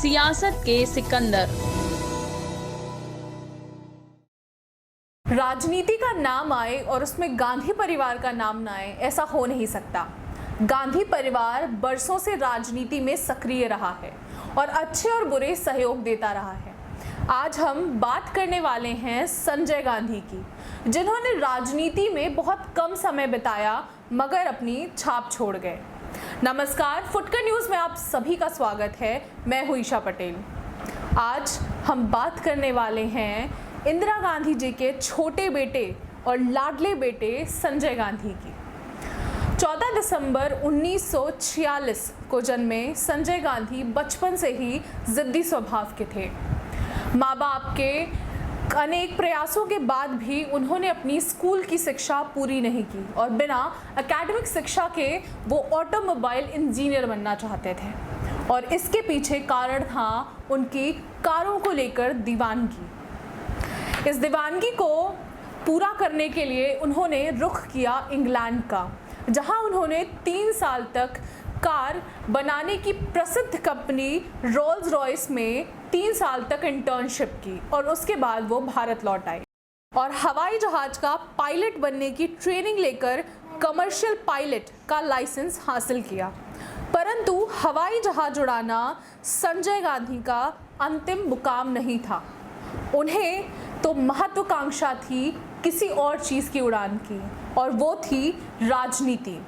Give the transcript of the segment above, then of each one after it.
सियासत के सिकंदर। राजनीति का नाम आए और उसमें गांधी परिवार का नाम ना आए, ऐसा हो नहीं सकता। गांधी परिवार बरसों से राजनीति में सक्रिय रहा है और अच्छे और बुरे सहयोग देता रहा है। आज हम बात करने वाले हैं संजय गांधी की, जिन्होंने राजनीति में बहुत कम समय बिताया मगर अपनी छाप छोड़ गए। नमस्कार, फुटकर न्यूज़ में आप सभी का स्वागत है। मैं हूं ईशा पटेल। आज हम बात करने वाले हैं इंदिरा गांधी जी के छोटे बेटे और लाडले बेटे संजय गांधी की। 14 दिसंबर 1946 को जन्मे संजय गांधी बचपन से ही जिद्दी स्वभाव के थे। माँ बाप के अनेक प्रयासों के बाद भी उन्होंने अपनी स्कूल की शिक्षा पूरी नहीं की और बिना एकेडमिक शिक्षा के वो ऑटोमोबाइल इंजीनियर बनना चाहते थे और इसके पीछे कारण था उनकी कारों को लेकर दीवानगी। इस दीवानगी को पूरा करने के लिए उन्होंने रुख किया इंग्लैंड का, जहां उन्होंने 3 साल तक कार बनाने की प्रसिद्ध कंपनी रोल्स रॉयस में 3 साल तक इंटर्नशिप की और उसके बाद वो भारत लौट आए और हवाई जहाज का पायलट बनने की ट्रेनिंग लेकर कमर्शियल पायलट का लाइसेंस हासिल किया। परंतु हवाई जहाज उड़ाना संजय गांधी का अंतिम मुकाम नहीं था। उन्हें तो महत्वाकांक्षा थी किसी और चीज़ की उड़ान की, और वो थी राजनीति।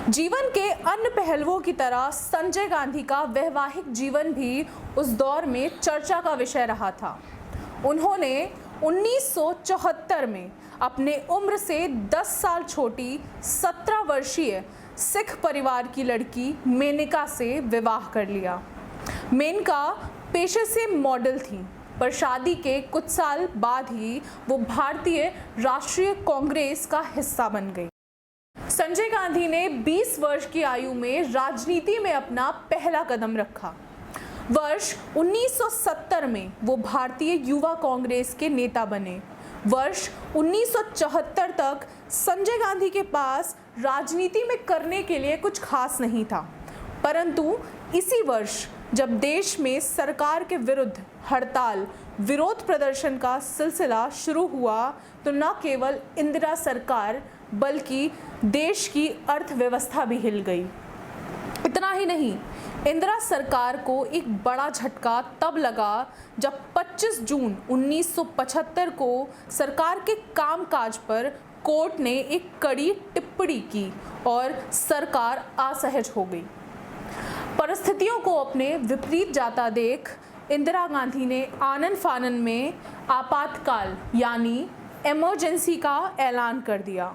जीवन के अन्य पहलुओं की तरह संजय गांधी का वैवाहिक जीवन भी उस दौर में चर्चा का विषय रहा था। उन्होंने 1974 में अपने उम्र से 10 साल छोटी 17 वर्षीय सिख परिवार की लड़की मेनका से विवाह कर लिया। मेनका पेशे से मॉडल थी, पर शादी के कुछ साल बाद ही वो भारतीय राष्ट्रीय कांग्रेस का हिस्सा बन गई। संजय गांधी ने 20 वर्ष की आयु में राजनीति में अपना पहला कदम रखा। वर्ष 1970 में वो भारतीय युवा कांग्रेस के नेता बने। वर्ष 1974 तक संजय गांधी के पास राजनीति में करने के लिए कुछ खास नहीं था, परंतु इसी वर्ष जब देश में सरकार के विरुद्ध हड़ताल, विरोध प्रदर्शन का सिलसिला शुरू हुआ तो न केवल इंदिरा सरकार बल्कि देश की अर्थव्यवस्था भी हिल गई। इतना ही नहीं, इंदिरा सरकार को एक बड़ा झटका तब लगा जब 25 जून 1975 को सरकार के कामकाज पर कोर्ट ने एक कड़ी टिप्पणी की और सरकार असहज हो गई। परिस्थितियों को अपने विपरीत जाता देख इंदिरा गांधी ने आनन फानन में आपातकाल यानी इमरजेंसी का ऐलान कर दिया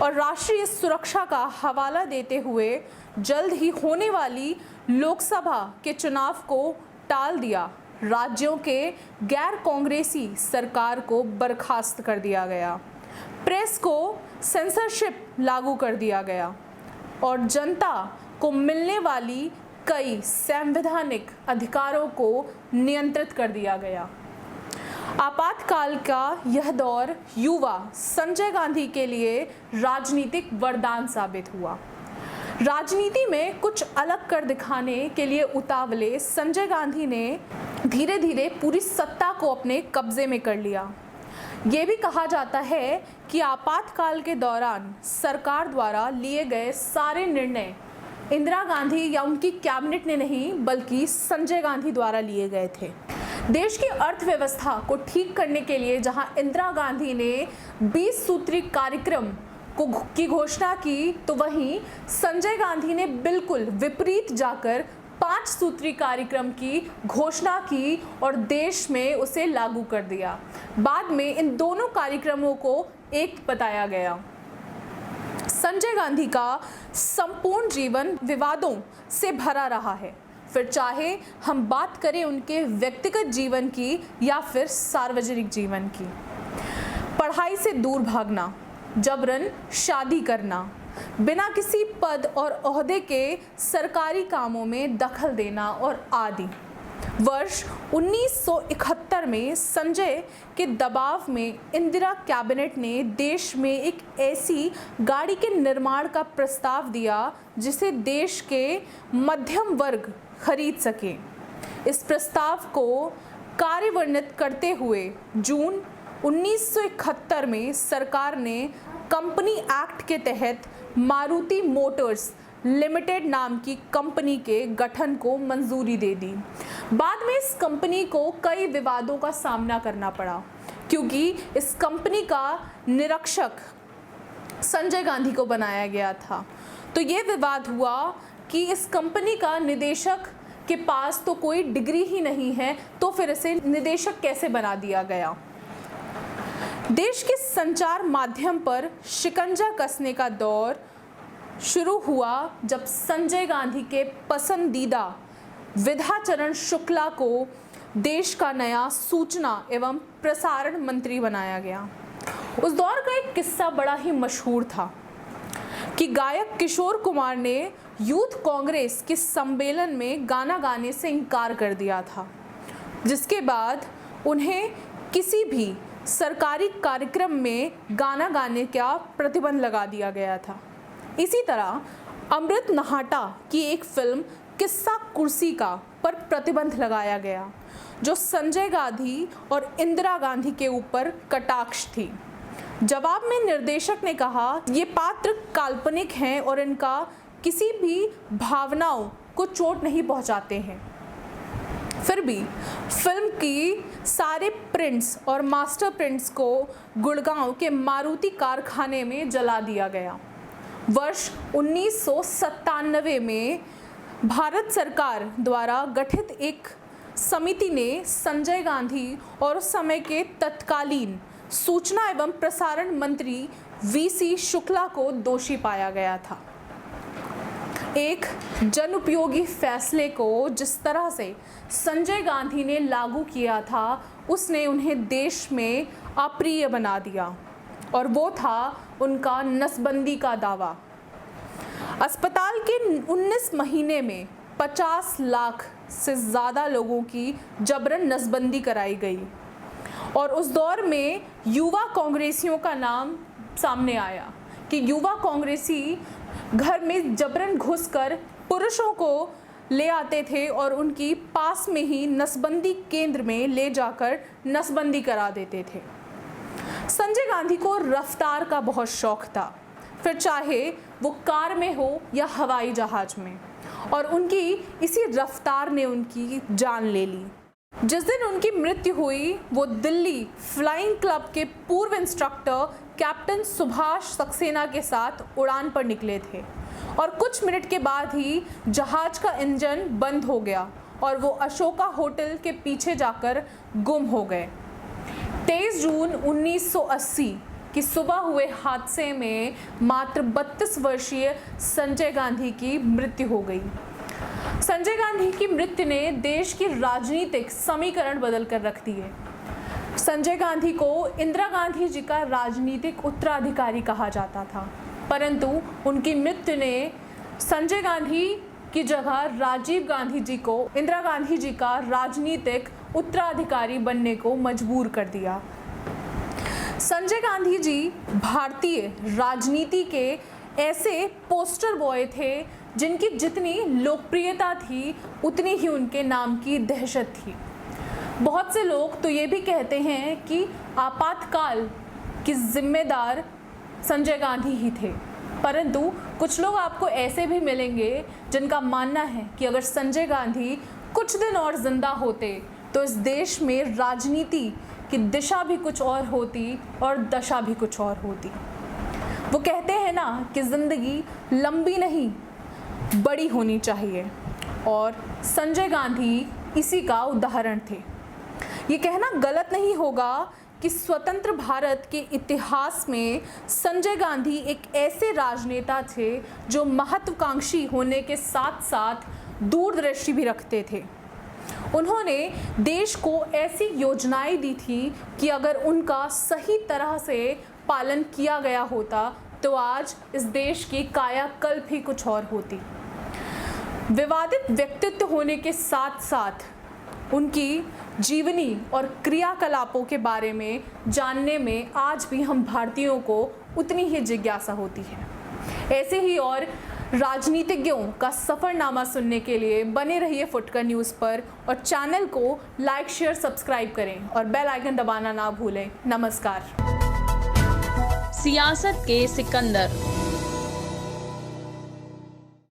और राष्ट्रीय सुरक्षा का हवाला देते हुए जल्द ही होने वाली लोकसभा के चुनाव को टाल दिया। राज्यों के गैर कांग्रेसी सरकार को बर्खास्त कर दिया गया, प्रेस को सेंसरशिप लागू कर दिया गया और जनता को मिलने वाली कई संवैधानिक अधिकारों को नियंत्रित कर दिया गया। आपातकाल का यह दौर युवा संजय गांधी के लिए राजनीतिक वरदान साबित हुआ। राजनीति में कुछ अलग कर दिखाने के लिए उतावले संजय गांधी ने धीरे धीरे पूरी सत्ता को अपने कब्जे में कर लिया। ये भी कहा जाता है कि आपातकाल के दौरान सरकार द्वारा लिए गए सारे निर्णय इंदिरा गांधी या उनकी कैबिनेट ने नहीं बल्कि संजय गांधी द्वारा लिए गए थे। देश की अर्थव्यवस्था को ठीक करने के लिए जहां इंदिरा गांधी ने 20 सूत्री कार्यक्रम की घोषणा की, तो वहीं संजय गांधी ने बिल्कुल विपरीत जाकर 5 सूत्री कार्यक्रम की घोषणा की और देश में उसे लागू कर दिया। बाद में इन दोनों कार्यक्रमों को एक बताया गया। संजय गांधी का संपूर्ण जीवन विवादों से भरा रहा है, फिर चाहे हम बात करें उनके व्यक्तिगत जीवन की या फिर सार्वजनिक जीवन की। पढ़ाई से दूर भागना, जबरन शादी करना, बिना किसी पद और ओहदे के सरकारी कामों में दखल देना और आदि। वर्ष 1971 में संजय के दबाव में इंदिरा कैबिनेट ने देश में एक ऐसी गाड़ी के निर्माण का प्रस्ताव दिया जिसे देश के मध्यम वर्ग खरीद सके। इस प्रस्ताव को कार्यान्वित करते हुए जून 1971 में सरकार ने कंपनी एक्ट के तहत मारुति मोटर्स लिमिटेड नाम की कंपनी के गठन को मंजूरी दे दी। बाद में इस कंपनी को कई विवादों का सामना करना पड़ा, क्योंकि इस कंपनी का निरीक्षक संजय गांधी को बनाया गया था। तो ये विवाद हुआ कि इस कंपनी का निदेशक के पास तो कोई डिग्री ही नहीं है, तो फिर इसे निदेशक कैसे बना दिया गया। देश के संचार माध्यम पर शिकंजा कसने का दौर शुरू हुआ जब संजय गांधी के पसंदीदा विधाचरण शुक्ला को देश का नया सूचना एवं प्रसारण मंत्री बनाया गया। उस दौर का एक किस्सा बड़ा ही मशहूर था कि गायक किशोर कुमार ने यूथ कांग्रेस के सम्मेलन में गाना गाने से इनकार कर दिया था, जिसके बाद उन्हें किसी भी सरकारी कार्यक्रम में गाना गाने का प्रतिबंध लगा दिया गया था। इसी तरह अमृत नहाटा की एक फिल्म किस्सा कुर्सी का पर प्रतिबंध लगाया गया, जो संजय गांधी और इंदिरा गांधी के ऊपर कटाक्ष थी। जवाब में निर्देशक ने कहा, ये पात्र काल्पनिक हैं और इनका किसी भी भावनाओं को चोट नहीं पहुंचाते हैं। फिर भी फिल्म की सारे प्रिंट्स और मास्टर प्रिंट्स को गुड़गांव के मारुति कारखाने में जला दिया गया। वर्ष 1997 में भारत सरकार द्वारा गठित एक समिति ने संजय गांधी और उस समय के तत्कालीन सूचना एवं प्रसारण मंत्री वीसी शुक्ला को दोषी पाया गया था। एक जनउपयोगी फैसले को जिस तरह से संजय गांधी ने लागू किया था, उसने उन्हें देश में अप्रिय बना दिया, और वो था उनका नसबंदी का दावा। अस्पताल के 19 महीने में 50 लाख से ज़्यादा लोगों की जबरन नसबंदी कराई गई, और उस दौर में युवा कांग्रेसियों का नाम सामने आया कि युवा कांग्रेसी घर में जबरन घुसकर पुरुषों को ले आते थे और उनकी पास में ही नसबंदी केंद्र में ले जाकर नसबंदी करा देते थे। संजय गांधी को रफ्तार का बहुत शौक था, फिर चाहे वो कार में हो या हवाई जहाज में, और उनकी इसी रफ्तार ने उनकी जान ले ली। जिस दिन उनकी मृत्यु हुई, वो दिल्ली फ्लाइंग क्लब के पूर्व इंस्ट्रक्टर कैप्टन सुभाष सक्सेना के साथ उड़ान पर निकले थे, और कुछ मिनट के बाद ही जहाज का इंजन बंद हो गया और वो अशोका होटल के पीछे जाकर गुम हो गए। 23 जून 1980 की सुबह हुए हादसे में मात्र 32 वर्षीय संजय गांधी की मृत्यु हो गई। संजय गांधी की मृत्यु ने देश की राजनीतिक समीकरण बदल कर रख दिए। संजय गांधी को इंदिरा गांधी जी का राजनीतिक उत्तराधिकारी कहा जाता था, परंतु उनकी मृत्यु ने संजय गांधी की जगह राजीव गांधी जी को इंदिरा गांधी जी का राजनीतिक उत्तराधिकारी बनने को मजबूर कर दिया। संजय गांधी जी भारतीय राजनीति के ऐसे पोस्टर बॉय थे जिनकी जितनी लोकप्रियता थी, उतनी ही उनके नाम की दहशत थी। बहुत से लोग तो ये भी कहते हैं कि आपातकाल की जिम्मेदार संजय गांधी ही थे, परंतु कुछ लोग आपको ऐसे भी मिलेंगे जिनका मानना है कि अगर संजय गांधी कुछ दिन और जिंदा होते तो इस देश में राजनीति की दिशा भी कुछ और होती और दशा भी कुछ और होती। वो कहते हैं ना कि ज़िंदगी लंबी नहीं बड़ी होनी चाहिए, और संजय गांधी इसी का उदाहरण थे। ये कहना गलत नहीं होगा कि स्वतंत्र भारत के इतिहास में संजय गांधी एक ऐसे राजनेता थे जो महत्वाकांक्षी होने के साथ साथ दूरदृष्टि भी रखते थे। उन्होंने देश को ऐसी योजनाएं दी थी कि अगर उनका सही तरह से पालन किया गया होता तो आज इस देश की कायाकल्प ही कुछ और होती। विवादित व्यक्तित्व होने के साथ साथ उनकी जीवनी और क्रियाकलापों के बारे में जानने में आज भी हम भारतीयों को उतनी ही जिज्ञासा होती है। ऐसे ही और राजनीतिज्ञों का सफरनामा सुनने के लिए बने रहिए फुटकर न्यूज़ पर और चैनल को लाइक, शेयर, सब्सक्राइब करें और बेल आइकन दबाना ना भूलें। नमस्कार। सियासत के सिकंदर।